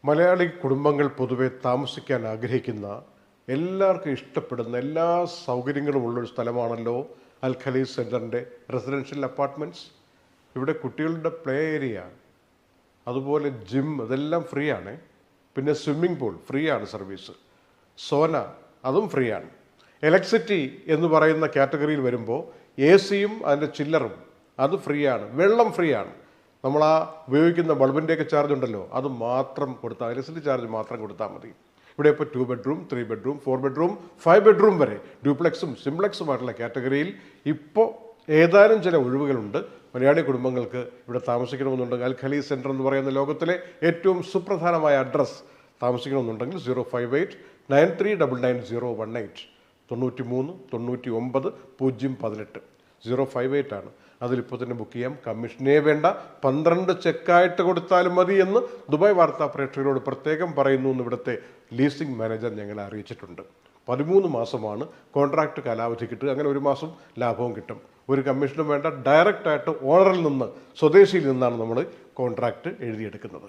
മലയാളി കുടുംബങ്ങൾ പൊതുവെ താമസിക്കാൻ ആഗ്രഹിക്കുന്ന എല്ലാവർക്കും ഇഷ്ടപ്പെടുന്ന എല്ലാ സൗകര്യങ്ങളും ഉള്ളൊരു സ്ഥലമാണല്ലോ അൽ ഖലീൽ സെൻറ്ററിൻ്റെ റെസിഡൻഷ്യൽ അപ്പാർട്ട്മെൻറ്റ്സ്. ഇവിടെ കുട്ടികളുടെ പ്ലേ ഏരിയ, അതുപോലെ ജിം, അതെല്ലാം ഫ്രീ ആണ്. പിന്നെ സ്വിമ്മിംഗ് പൂൾ ഫ്രീ ആണ്, സർവീസ് സോന അതും ഫ്രീ ആണ്. ഇലക്ട്രിസിറ്റി എന്ന് പറയുന്ന കാറ്റഗറിയിൽ വരുമ്പോൾ AC-യും അതിൻ്റെ ചില്ലറും അത് ഫ്രീ ആണ്. വെള്ളം ഫ്രീ ആണ്. നമ്മൾ ആ ഉപയോഗിക്കുന്ന ബൾബിൻ്റെയൊക്കെ ചാർജ് ഉണ്ടല്ലോ, അത് മാത്രം കൊടുത്താൽ, ഇലക്ട്രിസിറ്റി ചാർജ് മാത്രം കൊടുത്താൽ മതി. ഇവിടെ ഇപ്പോൾ 2 ബെഡ്റൂം, 3 ബെഡ്റൂം, 4 ബെഡ്റൂം, 5 ബെഡ്റൂം വരെ ഡ്യൂപ്ലെക്സും സിംപ്ലെക്സുമായിട്ടുള്ള കാറ്റഗറിയിൽ ഇപ്പോൾ ഏതാനും ചില ഒഴിവുകളുണ്ട്. മലയാളി കുടുംബങ്ങൾക്ക് ഇവിടെ താമസിക്കണമെന്നുണ്ടെങ്കിൽ അൽ ഖലീൽ സെൻറ്റർ എന്ന് പറയുന്ന ലോകത്തിലെ ഏറ്റവും സുപ്രധാനമായ അഡ്രസ്സ് താമസിക്കണമെന്നുണ്ടെങ്കിൽ 05893999018 93 99 018 ആണ്. അതിലിപ്പോൾ തന്നെ ബുക്ക് ചെയ്യാം. കമ്മീഷനേ വേണ്ട, 12 ചെക്കായിട്ട് കൊടുത്താലും മതി എന്ന് ദുബായ് വാർത്താ പ്രേക്ഷകരോട് പ്രത്യേകം പറയുന്നു എന്ന് ഇവിടുത്തെ ലീസിംഗ് മാനേജർ ഞങ്ങളെ അറിയിച്ചിട്ടുണ്ട്. 13 മാസമാണ് കോൺട്രാക്ട് കാലാവധി കിട്ടുക. അങ്ങനെ 1 മാസം ലാഭവും കിട്ടും. ഒരു കമ്മീഷനും വേണ്ട, ഡയറക്റ്റായിട്ട് ഓണറിൽ നിന്ന്, സ്വദേശിയിൽ നിന്നാണ് നമ്മൾ കോൺട്രാക്ട് എഴുതിയെടുക്കുന്നത്.